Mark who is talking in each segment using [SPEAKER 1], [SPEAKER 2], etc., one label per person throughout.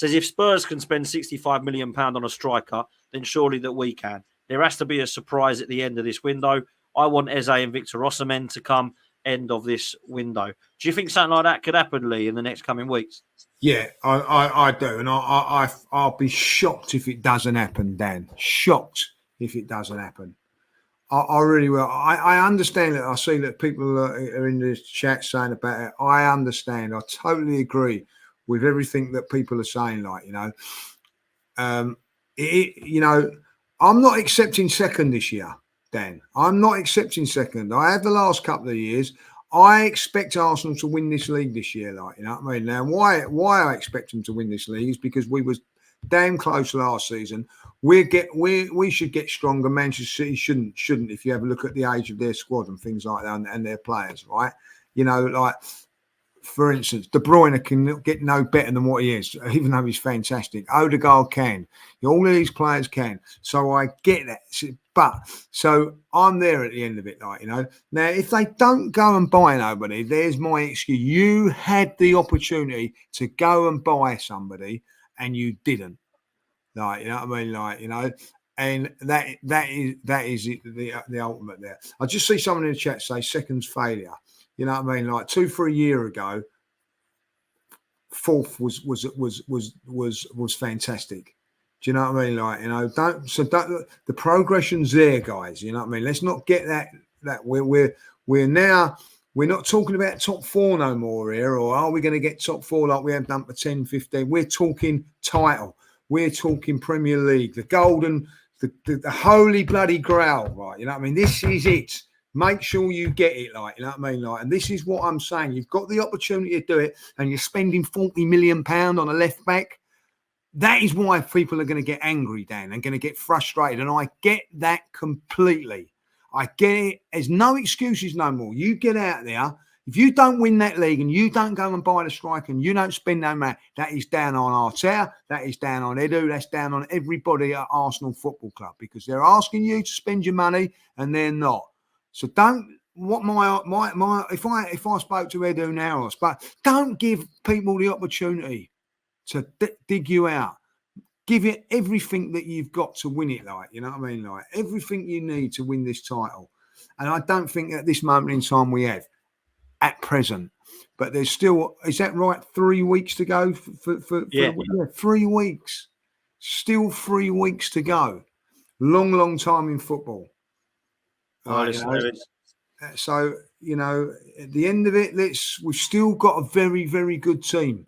[SPEAKER 1] says if Spurs can spend £65 million on a striker, then surely that we can. There has to be a surprise at the end of this window. I want Eze and Victor Osimhen to come end of this window. Do you think something like that could happen, Lee, in the next coming weeks?
[SPEAKER 2] Yeah, I do, and I'll be shocked if it doesn't happen, Dan. Shocked if it doesn't happen. I really will. I understand it. I see that people are in this chat saying about it. I understand. I totally agree with everything that people are saying. Like, I'm not accepting second this year, Dan. I'm not accepting second. I have the last couple of years. I expect Arsenal to win this league this year. Like, you know what I mean? Now, why I expect them to win this league is because we was damn close last season. We should get stronger. Manchester City shouldn't. If you have a look at the age of their squad and things like that and their players, right? Like for instance, De Bruyne can get no better than what he is, even though he's fantastic. Odegaard can. All of these players can. So I get that. So I'm there at the end of it, like, Now, if they don't go and buy nobody, there's my excuse. You had the opportunity to go and buy somebody and you didn't. Like, you know what I mean? Like, and that is the ultimate there. I just see someone in the chat say seconds failure. You know what I mean? Like 2-3 years ago, fourth was fantastic. Do you know what I mean? Like, the progression's there, guys. You know what I mean? Let's not get that we're not talking about top four no more here, or are we going to get top four like we have done for 10, 15? We're talking title. We're talking Premier League, the golden, the holy bloody grail, right? You know what I mean? This is it. Make sure you get it, like, you know what I mean? Like, and this is what I'm saying. You've got the opportunity to do it, and you're spending £40 million on a left back. That is why people are going to get angry, Dan, and going to get frustrated. And I get that completely. I get it. There's no excuses no more. You get out there. If you don't win that league and you don't go and buy the striker and you don't spend no money, that is down on Arteta, that is down on Edu, that's down on everybody at Arsenal Football Club, because they're asking you to spend your money and they're not. So don't. What if I spoke to Edu now, but don't give people the opportunity to dig you out. Give it everything that you've got to win it, like, you know what I mean? Like, everything you need to win this title. And I don't think at this moment in time we have at present. But there's still, is that right, 3 weeks to go for 3 weeks. Still 3 weeks to go. Long time in football. So, at the end of it, we've still got a very, very good team.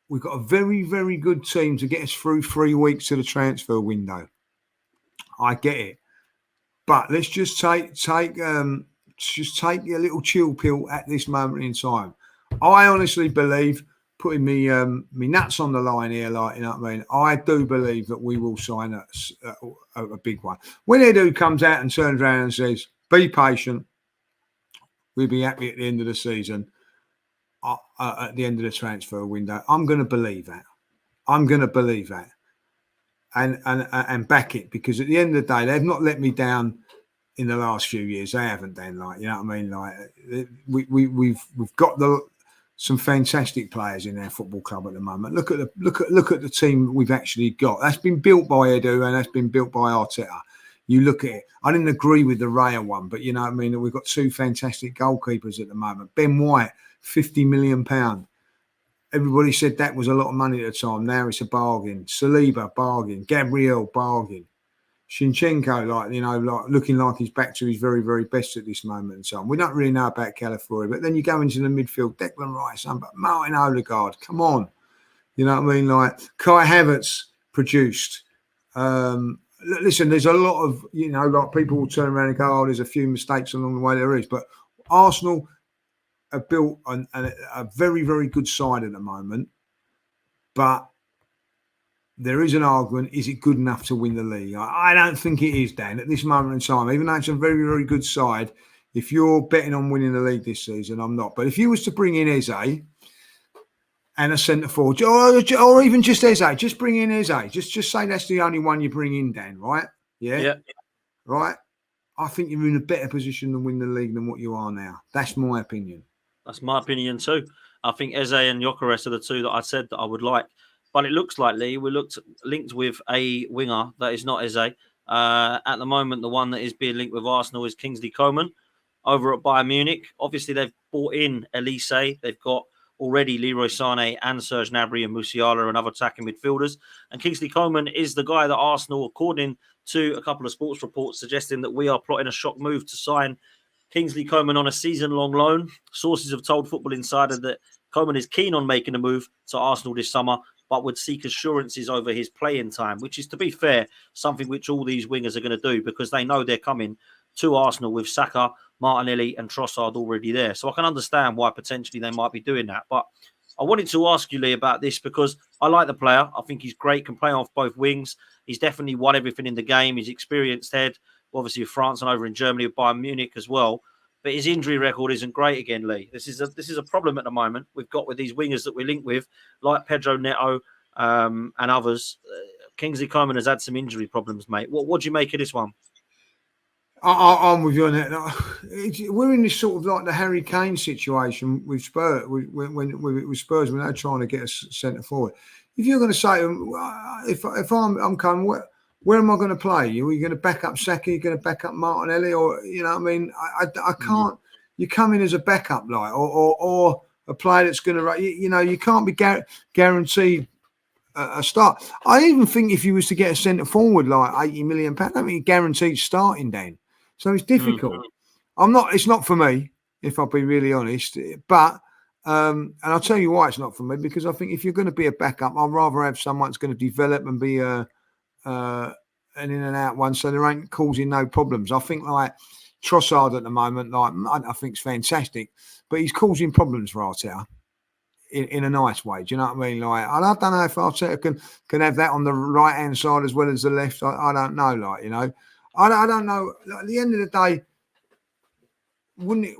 [SPEAKER 2] We've got a very, very good team to get us through 3 weeks to the transfer window. I get it. But let's just take a little chill pill at this moment in time. I honestly believe, putting me nuts on the line here, like, you know what I mean? I do believe that we will sign a big one. When Edu comes out and turns around and says, be patient, we'll be happy at the end of the season, at the end of the transfer window, I'm going to believe that. I'm going to believe that. And back it, because at the end of the day, they've not let me down in the last few years. They haven't done, like, you know what I mean? Like, we've got some fantastic players in our football club at the moment. Look at the team we've actually got. That's been built by Edu and that's been built by Arteta. You look at it. I didn't agree with the Raya one, but you know what I mean? We've got two fantastic goalkeepers at the moment. Ben White, £50 million. Everybody said that was a lot of money at the time. Now it's a bargain. Saliba, bargain. Gabriel, bargain. Shinchenko, like, looking like he's back to his very, very best at this moment in time. We don't really know about Calafiori, but then you go into the midfield, Declan Rice, but Martin Odegaard, come on. You know what I mean? Like, Kai Havertz produced. Listen, there's a lot of, like, people will turn around and go, oh, there's a few mistakes along the way. There is. But Arsenal have built a very, very good side at the moment. But there is an argument, is it good enough to win the league? I don't think it is, Dan, at this moment in time. Even though it's a very, very good side, if you're betting on winning the league this season, I'm not. But if you was to bring in Eze and a centre forward, or even just Eze, just bring in Eze. Just say that's the only one you bring in, Dan, right? Yeah. Right? I think you're in a better position to win the league than what you are now. That's my opinion.
[SPEAKER 1] That's my opinion too. I think Eze and Gyökeres are the two that I said that I would like But it looks like, Lee, we're linked with a winger that is not Eze. At the moment, the one that is being linked with Arsenal is Kingsley Coman over at Bayern Munich. Obviously, they've brought in Elise. They've got already Leroy Sané and Serge Gnabry and Musiala and other attacking midfielders. And Kingsley Coman is the guy that Arsenal, according to a couple of sports reports, suggesting that we are plotting a shock move to sign Kingsley Coman on a season-long loan. Sources have told Football Insider that Coman is keen on making a move to Arsenal this summer, but would seek assurances over his playing time, which is, to be fair, something which all these wingers are going to do because they know they're coming to Arsenal with Saka, Martinelli and Trossard already there. So I can understand why potentially they might be doing that. But I wanted to ask you, Lee, about this because I like the player. I think he's great, can play off both wings. He's definitely won everything in the game. He's experienced head, obviously with France and over in Germany with Bayern Munich as well. But his injury record isn't great again, Lee. This is a problem at the moment we've got with these wingers that we're linked with, like Pedro Neto and others. Kingsley Coman has had some injury problems, mate. What do you make of this one?
[SPEAKER 2] I'm with you on that. We're in this sort of like the Harry Kane situation with Spurs with Spurs when they're trying to get a centre forward. If you're going to say, if I'm coming, where am I going to play? Are you going to back up Saka? Are you going to back up Martinelli? Or you know, what I mean, I can't. You come in as a backup, like, or a player that's going to, you know, you can't be guaranteed a start. I even think if you was to get a centre forward like £80 million, I don't think you're guaranteed starting then. So it's difficult. It's not for me, if I'll be really honest. But and I'll tell you why it's not for me, because I think if you're going to be a backup, I'd rather have someone that's going to develop and be an in and out one, so there ain't causing no problems. I think like Trossard at the moment, like I think it's fantastic, but he's causing problems for Arteta in a nice way. Do you know what I mean? Like, I don't know if Arteta can have that on the right hand side as well as the left. I don't know. Like, you know, I don't know. At the end of the day, wouldn't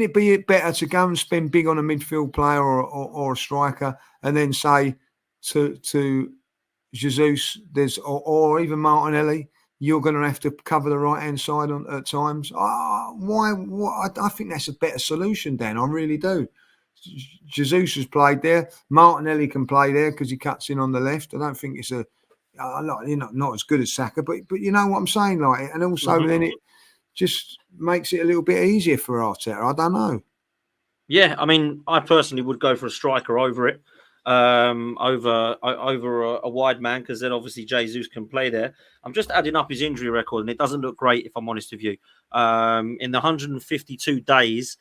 [SPEAKER 2] it be better to go and spend big on a midfield player or a striker, and then say to Jesus, or even Martinelli, you're going to have to cover the right hand side at times? Why? I think that's a better solution, Dan. I really do. Jesus has played there. Martinelli can play there because he cuts in on the left. I don't think it's not as good as Saka, but you know what I'm saying, like, and also then it just makes it a little bit easier for Arteta. I don't know.
[SPEAKER 1] Yeah, I mean, I personally would go for a striker over it, over a wide man, because then obviously Jesus can play there. I'm just adding up his injury record, and it doesn't look great, if I'm honest with you. In the 152 days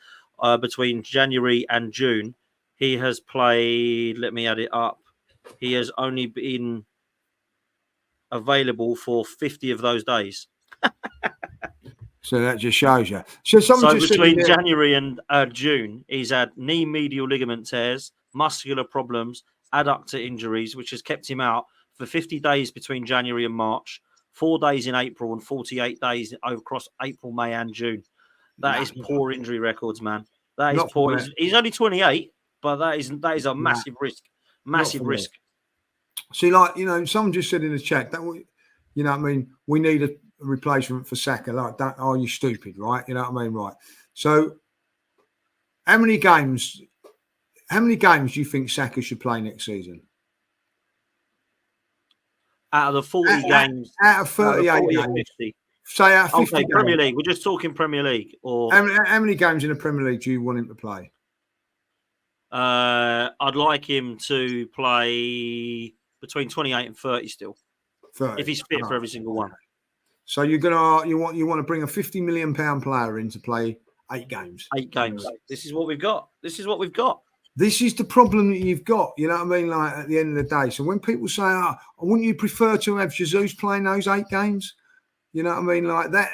[SPEAKER 1] between January and June, he has played. Let me add it up. He has only been available for 50 of those days.
[SPEAKER 2] So that just shows you. So
[SPEAKER 1] between January and June, he's had knee medial ligament tears, muscular problems, adductor injuries, which has kept him out for 50 days between January and March, 4 days in April, and 48 days across April, May, and June. That is poor injury records, man. That is poor. He's only 28, but that is a massive risk. Massive risk.
[SPEAKER 2] See, like, you know, someone just said in the chat that you know what I mean, we need a replacement for Saka. Like, are you stupid, right? You know what I mean, right? So, how many games do you think Saka should play next season?
[SPEAKER 1] Out of the 40 games,
[SPEAKER 2] out of 38 games,
[SPEAKER 1] 50.
[SPEAKER 2] Say out of 50 games.
[SPEAKER 1] Premier League. We're just talking Premier League. Or
[SPEAKER 2] how many games in the Premier League do you want him to play?
[SPEAKER 1] I'd like him to play between 28 and 30 still. 30. If he's fit for every single one.
[SPEAKER 2] So you want to bring a £50 million player in to play 8 games.
[SPEAKER 1] 8 games. This is what we've got. This is the
[SPEAKER 2] problem that you've got. You know what I mean? Like, at the end of the day. So when people say, wouldn't you prefer to have Jesus playing those 8 games? You know what I mean? Like that.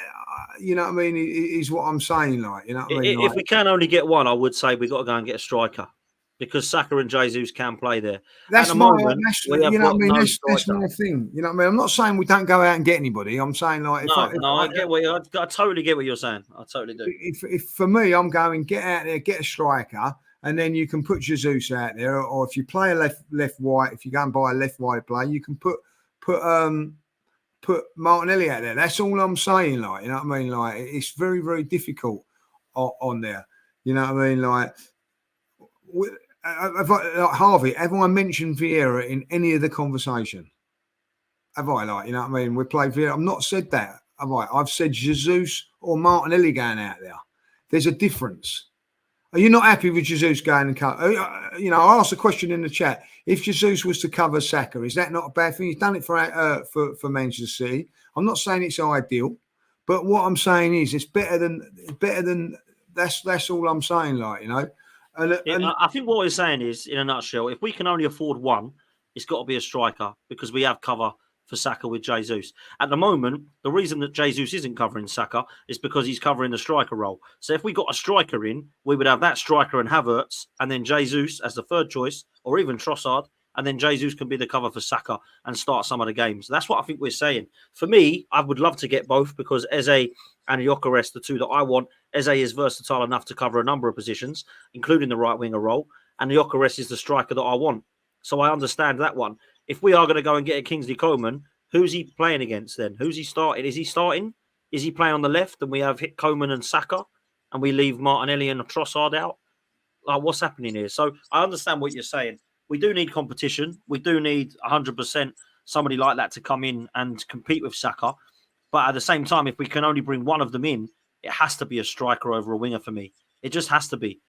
[SPEAKER 2] You know what I mean? Is what I'm saying. Like, you know what I mean?
[SPEAKER 1] If we can only get one, I would say we've got to go and get a striker, because Saka and Jesus can play there.
[SPEAKER 2] That's my thing. You know what I mean? That's my thing. You know what I mean? I'm not saying we don't go out and get anybody. I'm saying, like,
[SPEAKER 1] I get what I totally get what you're saying. I totally do.
[SPEAKER 2] If for me, I'm going, get out there, get a striker, and then you can put Jesus out there, or if you play a left white, if you go and buy a left white player, you can put Martinelli out there. That's all I'm saying. Like, you know what I mean? Like, it's very, very difficult on there. You know what I mean? Like, Harvey, have I mentioned Vieira in any of the conversation? Have I, like, you know what I mean? We played Vieira. I've not said that, have I? I've said Jesus or Martinelli going out there. There's a difference. Are you not happy with Jesus going and cover? You know, I asked a question in the chat. If Jesus was to cover Saka, is that not a bad thing? He's done it for Manchester City. I'm not saying it's ideal, but what I'm saying is it's better than that's all I'm saying. Like, you know, and
[SPEAKER 1] I think what we're saying is, in a nutshell, if we can only afford one, it's got to be a striker because we have cover for Saka with Jesus. At the moment, the reason that Jesus isn't covering Saka is because he's covering the striker role. So if we got a striker in, we would have that striker and Havertz, and then Jesus as the third choice, or even Trossard, and then Jesus can be the cover for Saka and start some of the games. That's what I think we're saying. For me, I would love to get both because Eze and Gyökeres, the two that I want, Eze is versatile enough to cover a number of positions, including the right winger role, and Gyökeres is the striker that I want. So I understand that one. If we are going to go and get a Kingsley Coman, who's he playing against then? Who's he starting? Is he starting? Is he playing on the left and we have hit Coman and Saka and we leave Martinelli and Trossard out? Like, what's happening here? So I understand what you're saying. We do need competition. We do need 100% somebody like that to come in and compete with Saka. But at the same time, if we can only bring one of them in, it has to be a striker over a winger for me. It just has to be.